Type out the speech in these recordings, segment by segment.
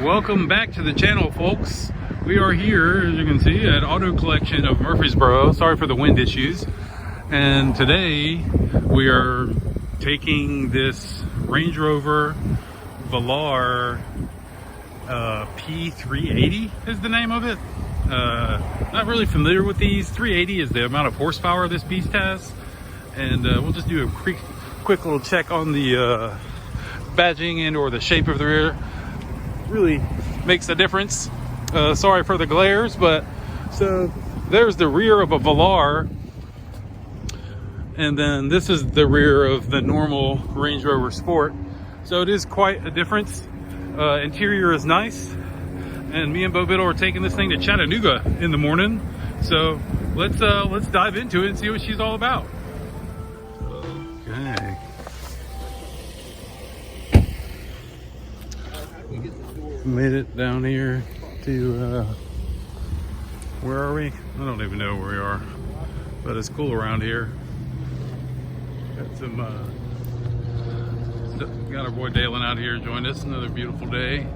Welcome back to the channel, folks. We are here, as you can see, at Auto Collection of Murfreesboro. Sorry for the wind issues. And today we are taking this Range Rover Velar P380 is the name of it. Not really familiar with these. 380 is the amount of horsepower this beast has. And we'll just do a quick little check on the badging and or the shape of the rear. Really makes a difference. Sorry for the glares, but so there's the rear of a Velar, and then this is the rear of the normal Range Rover Sport. So it is quite a difference. Interior is nice, and me and Bo Biddle are taking this thing to Chattanooga in the morning. So let's dive into it and see what she's all about. Okay. Made it down here to where are we? I don't even know where we are, but it's cool around here. Got some got our boy Daylan out here joined us. Another beautiful day.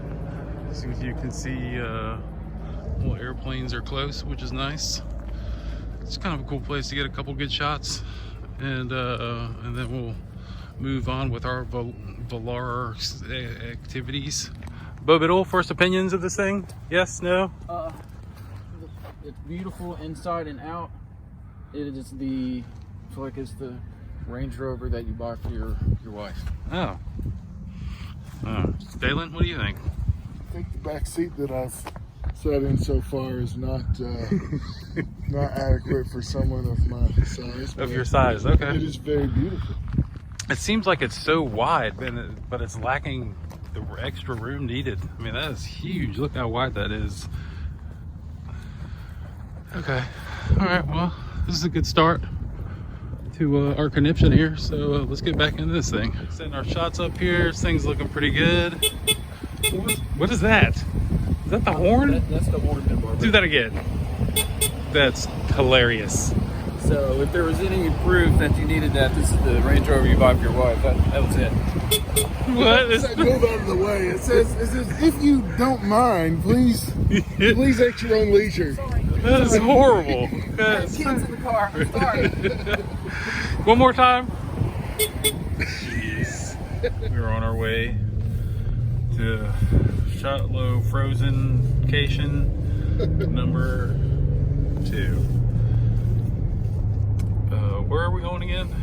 As you can see, little airplanes are close, which is nice. It's kind of a cool place to get a couple good shots, and then we'll move on with our Velar activities. Bo Biddle, first opinions of this thing? Yes, no? It's beautiful inside and out. It is I feel like it's the Range Rover that you buy for your wife. Oh. Daylan, what do you think? I think the back seat that I've sat in so far is not not adequate for someone of my size. Of your size, okay. It is very beautiful. It seems like it's so wide, but it's lacking the extra room needed. I mean, that is huge. Look how wide that is. Okay. All right. Well, this is a good start to our conniption here. So let's get back into this thing. Setting our shots up here. This thing's looking pretty good. What is that? Is that the horn? That's the horn pinbar. Do that again. That's hilarious. So if there was any proof that you needed that, this is the Range Rover you buy for your wife. That was it. What? Move out of the way. It says, if you don't mind, please at your own leisure. That is horrible. Kids in the car. I'm sorry. One more time. Jeez. We're on our way to Shotlow Frozen-cation number 2. Where are we going again?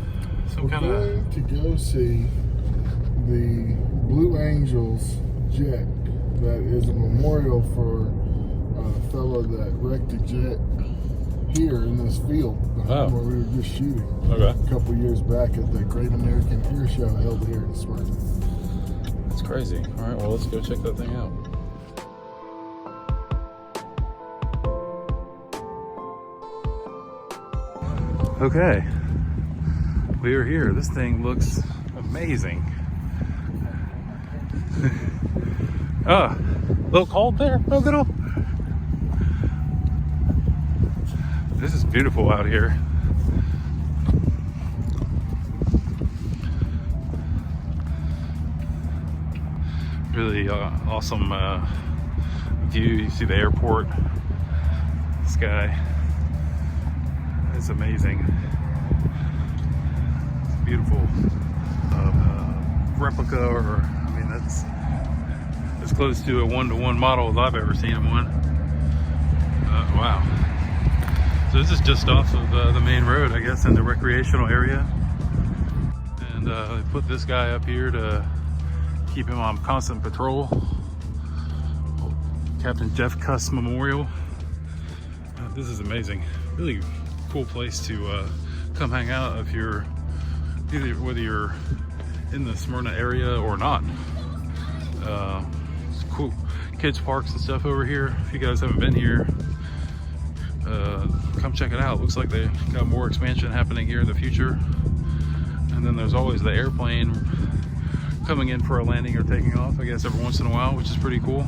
We're going to go see the Blue Angels jet that is a memorial for a fellow that wrecked a jet here in this field where we were just shooting a couple years back at the Great American Air Show held here in Smyrna. That's crazy. All right, well, let's go check that thing out. Okay, we are here. This thing looks amazing. A little cold there, Bo Biddle? This is beautiful out here. Really awesome view. You see the airport, sky. It's amazing. It's a beautiful replica, or I mean, that's as close to a one-to-one model as I've ever seen in one. Wow. So this is just off of the main road, I guess, in the recreational area. And they put this guy up here to keep him on constant patrol. Captain Jeff Cuss Memorial. This is amazing. Really cool place to come hang out if you're whether you're in the Smyrna area or not. It's cool kids parks and stuff over here. If you guys haven't been here, come check it out. Looks like they got more expansion happening here in the future. And then there's always the airplane coming in for a landing or taking off, I guess, every once in a while, which is pretty cool.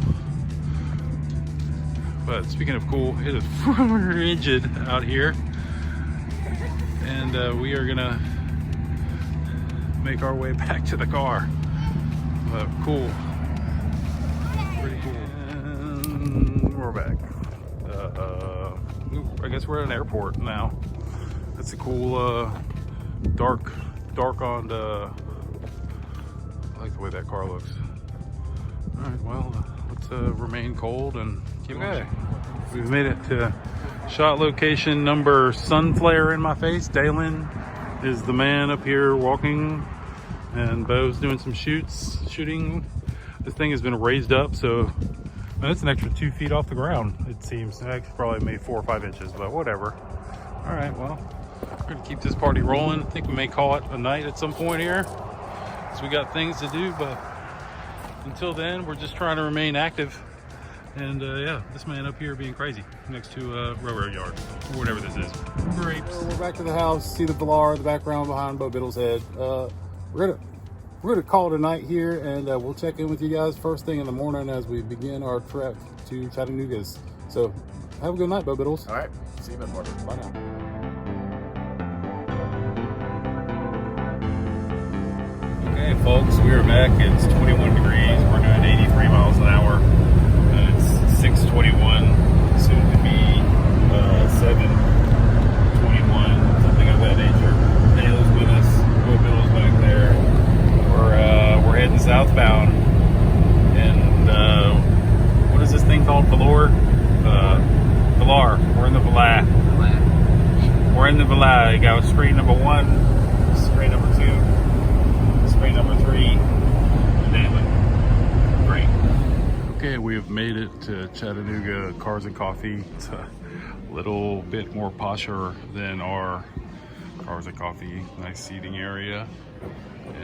But speaking of cool, it is frigid out here. And we are gonna make our way back to the car. Cool. Pretty cool. And we're back. I guess we're at an airport now. That's a cool, dark on the. I like the way that car looks. All right, well, let's remain cold and keep on. We've made it to shot location number Sunflare in my face. Daylan is the man up here walking, and Bo's doing some shooting. This thing has been raised up, so that's an extra 2 feet off the ground, it seems. Actually, probably maybe 4 or 5 inches, but whatever. All right, well, we're gonna keep this party rolling. I think we may call it a night at some point here, because we got things to do, but until then, we're just trying to remain active. And yeah, this man up here being crazy next to a railroad yard, or whatever this is. Grapes. We're back to the house, see the Velar in the background behind Bo Biddle's head. We're gonna call it a night here, and we'll check in with you guys first thing in the morning as we begin our trek to Chattanooga. So have a good night, Bo Biddles. All right, see you in the morning. Bye now. Okay, folks, we are back. It's 21 degrees. We're doing 83 miles an hour. It's 6:21, soon to be 7:21, something of that nature. Dale's with us. Bo Biddle's back there. We're heading southbound, and what is this thing called? Velar. Velar. We're in the Velar. We're in the Velar. You got screen number 1, screen number 2. Screen number 3, Daylan. Great. Okay, we have made it to Chattanooga Cars and Coffee. It's a little bit more posher than our Cars and Coffee. Nice seating area.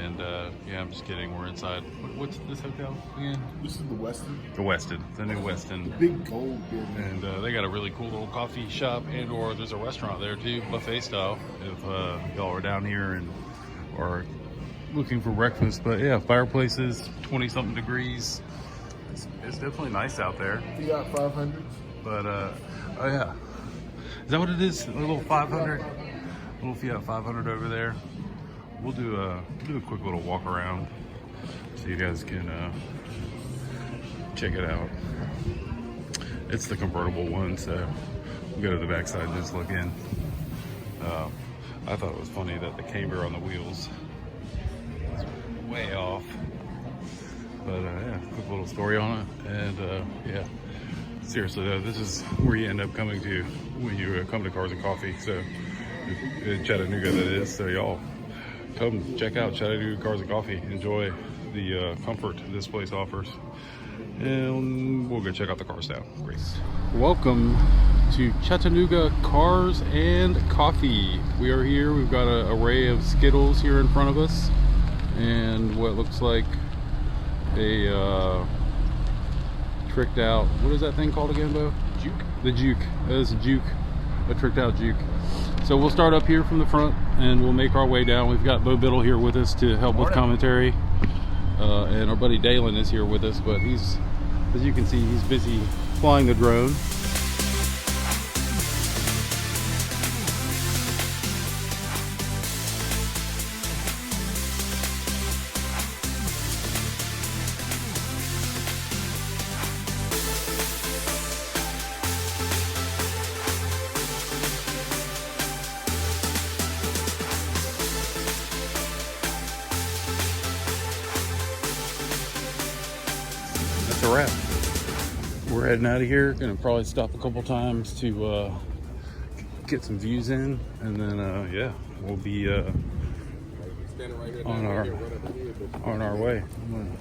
And yeah, I'm just kidding. We're inside. What's this hotel again? This is the Westin. The Westin. The new Westin. Big gold building. And they got a really cool little coffee shop, and or there's a restaurant there too, buffet style, if y'all are down here and are looking for breakfast. But yeah, fireplaces, 20-something degrees. It's definitely nice out there. You got 500s? But oh yeah, is that what it is? A little 500, little Fiat 500 over there. We'll do a quick little walk around so you guys can check it out. It's the convertible one, so we'll go to the backside and just look in. I thought it was funny that the camber on the wheels is way off. But yeah, quick little story on it. And yeah, seriously though, this is where you end up coming to when you come to Cars and Coffee. So in Chattanooga, that is. So y'all come check out Chattanooga Cars and Coffee. Enjoy the comfort this place offers. And we'll go check out the cars now. Great. Welcome to Chattanooga Cars and Coffee. We are here. We've got an array of Skittles here in front of us, and what looks like a tricked out, what is that thing called again, Bo? Juke. The Juke. That is a Juke, a tricked out Juke. So we'll start up here from the front and we'll make our way down. We've got Bo Biddle here with us to help with commentary, and our buddy Daylan is here with us, but he's, as you can see, he's busy flying the drone. That's a wrap. We're heading out of here. Gonna probably stop a couple times to get some views in, and then yeah, we'll be on our way. I'm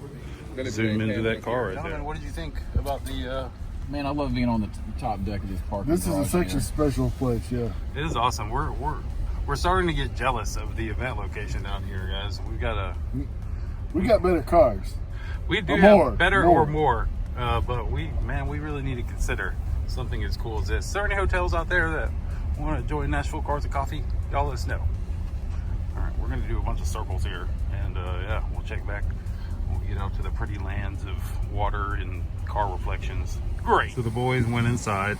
gonna zoom into that car right there. What did you think about the? Man, I love being on the top deck of this parking This is garage, such man. a special place, yeah. It is awesome. We're starting to get jealous of the event location down here, guys. We got better cars. we do Or have more, better more. or more, but we really need to consider something as cool as this. Is there any hotels out there that want to join Nashville Cars and Coffee? Y'all let us know. All right, we're gonna do a bunch of circles here, and yeah, we'll check back. We'll get out to the pretty lands of water and car reflections. Great. So the boys went inside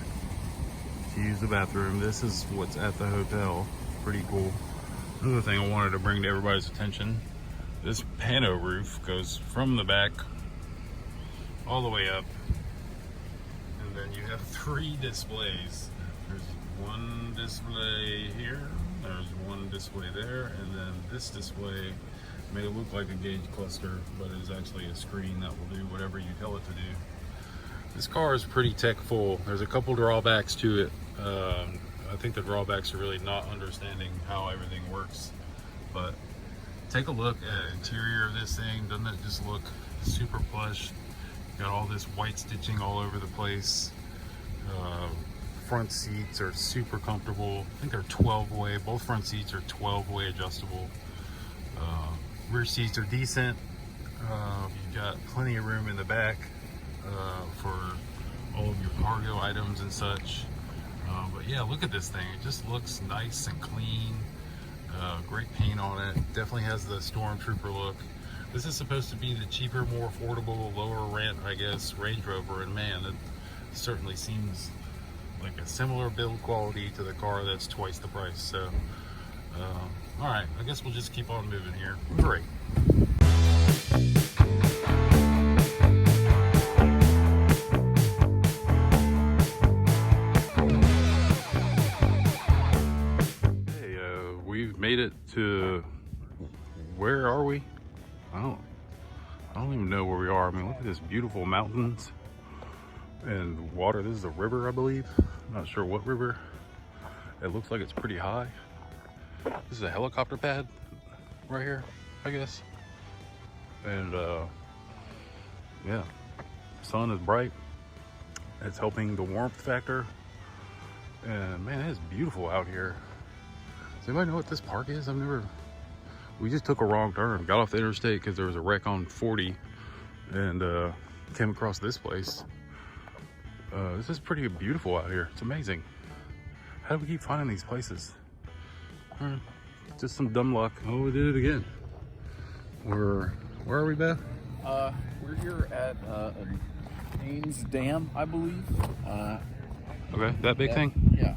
to use the bathroom. This is what's at the hotel. Pretty cool. Another thing I wanted to bring to everybody's attention, this pano roof goes from the back all the way up. And then you have 3 displays. There's one display here, there's one display there, and then this display may look like a gauge cluster, but it is actually a screen that will do whatever you tell it to do. This car is pretty tech full. There's a couple drawbacks to it. I think the drawbacks are really not understanding how everything works. But take a look at the interior of this thing. Doesn't it just look super plush? Got all this white stitching all over the place. Front seats are super comfortable. I think they're 12-way. Both front seats are 12-way adjustable. Rear seats are decent. You've got plenty of room in the back for all of your cargo items and such. But yeah, look at this thing. It just looks nice and clean. Great paint on it. Definitely has the Stormtrooper look. This is supposed to be the cheaper, more affordable, lower rent, I guess, Range Rover, and man, it certainly seems like a similar build quality to the car that's twice the price. So, all right, I guess we'll just keep on moving here. Great. We've made it to, where are we? I don't even know where we are. I mean, look at this beautiful mountains and water. This is a river, I believe. I'm not sure what river. It looks like it's pretty high. This is a helicopter pad right here, I guess. And yeah, sun is bright. It's helping the warmth factor. And man, it is beautiful out here. Does anybody know what this park is? We just took a wrong turn, got off the interstate because there was a wreck on 40 and came across this place. This is pretty beautiful out here. It's amazing. How do we keep finding these places? Just some dumb luck. Oh, we did it again. Where are we, Beth? We're here at Ains Dam, I believe. Okay, that big thing? Yeah.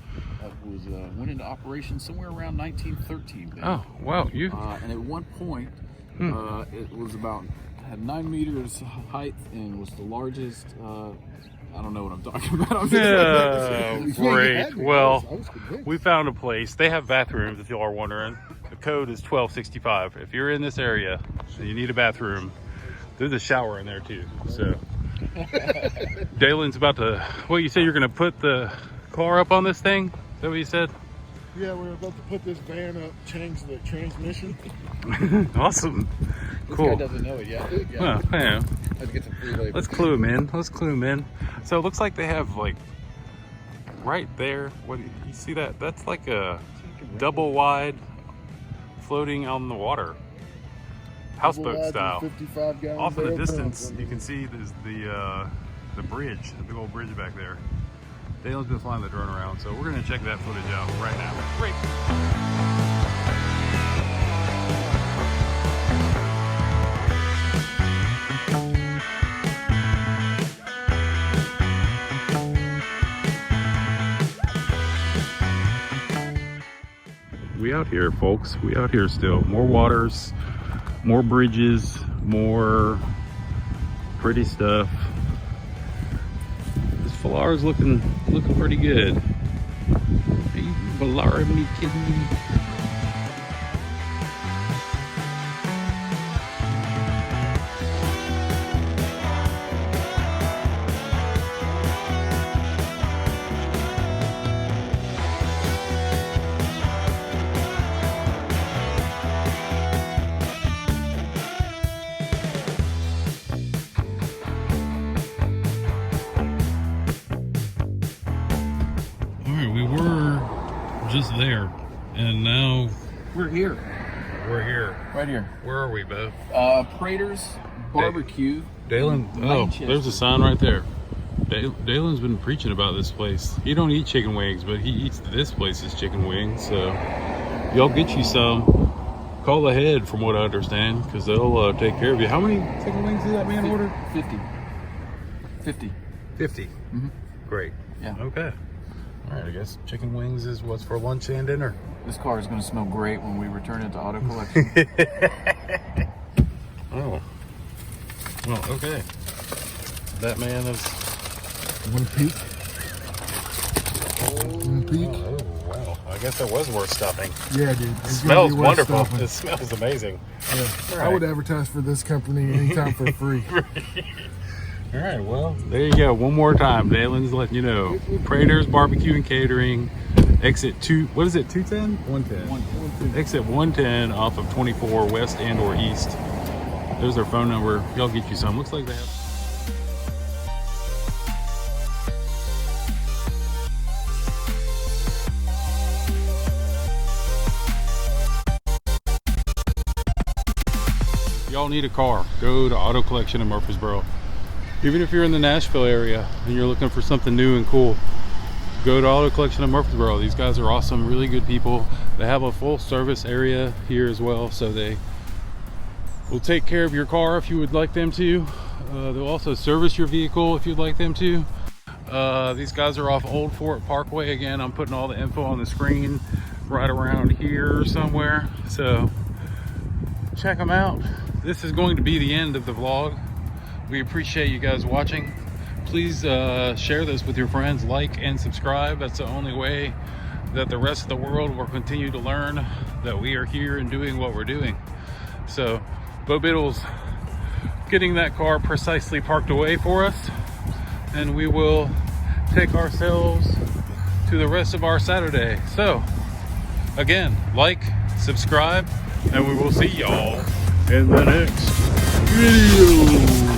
Was went into operation somewhere around 1913. Ben. Oh, wow. And at one point, it was had 9 meters height and was the largest. I don't know what I'm talking about. Yeah, great. Well, we found a place. They have bathrooms, if y'all are wondering. The code is 1265. If you're in this area and you need a bathroom, there's a shower in there too. So, Daylan's about to. What, you say you're going to put the car up on this thing? Is that what you said? Yeah, we're about to put this van up, change the transmission. Awesome. This Cool. guy doesn't know it yet. Well, yeah. Let's get some freeway. Let's clue him in. Let's clue him in. So it looks like they have, like, right there. What do you see that? That's like a double wide floating on the water, houseboat style. 55-gallon Off in the barrel distance, pump. you can see there's the bridge, the big old bridge back there. Daylan's been flying the drone around, so we're gonna check that footage out right now. Great. We out here, folks. We out here still. More waters, more bridges, more pretty stuff. This Velar is looking pretty good. Are you Velar me kidding me? We were just there, and now We're here. we're here. Right here. Where are we, Bev? Prater's Barbecue. Daylan. Oh, Manchester. there's a sign right there. Daylan's been preaching about this place. He don't eat chicken wings, but he eats this place's chicken wings. So y'all get you some. Call ahead, from what I understand, because they'll take care of you. How many chicken wings did that man order? 50. 50. 50. Mm-hmm. Great. Yeah. Okay. All right, I guess chicken wings is what's for lunch and dinner. This car is going to smell great when we return it to Auto Collection. Oh. Well, okay. That man is. One peek. One peek. Oh, wow. I guess that was worth stopping. Yeah, dude. It It's smells gonna be worth wonderful. stopping. It smells amazing. Yeah. I would advertise for this company anytime for free. All right, well, there you go. One more time. Daylan's letting you know. Prater's Barbecue and Catering. Exit 2, what is it, 210? 110. Exit 110 off of 24 west and or east. There's their phone number. Y'all get you some. Looks like they have. Y'all need a car, go to Auto Collection of Murfreesboro. Even if you're in the Nashville area and you're looking for something new and cool, go to Auto Collection of Murfreesboro. These guys are awesome, really good people. They have a full service area here as well, so they will take care of your car if you would like them to. They'll also service your vehicle if you'd like them to. These guys are off Old Fort Parkway. Again, I'm putting all the info on the screen right around here somewhere, so check them out. This is going to be the end of the vlog. We appreciate you guys watching. Please share this with your friends, like and subscribe. That's the only way that the rest of the world will continue to learn that we are here and doing what we're doing. So Bo Biddle's getting that car precisely parked away for us, and we will take ourselves to the rest of our Saturday. So again, like, subscribe, and we will see y'all in the next video.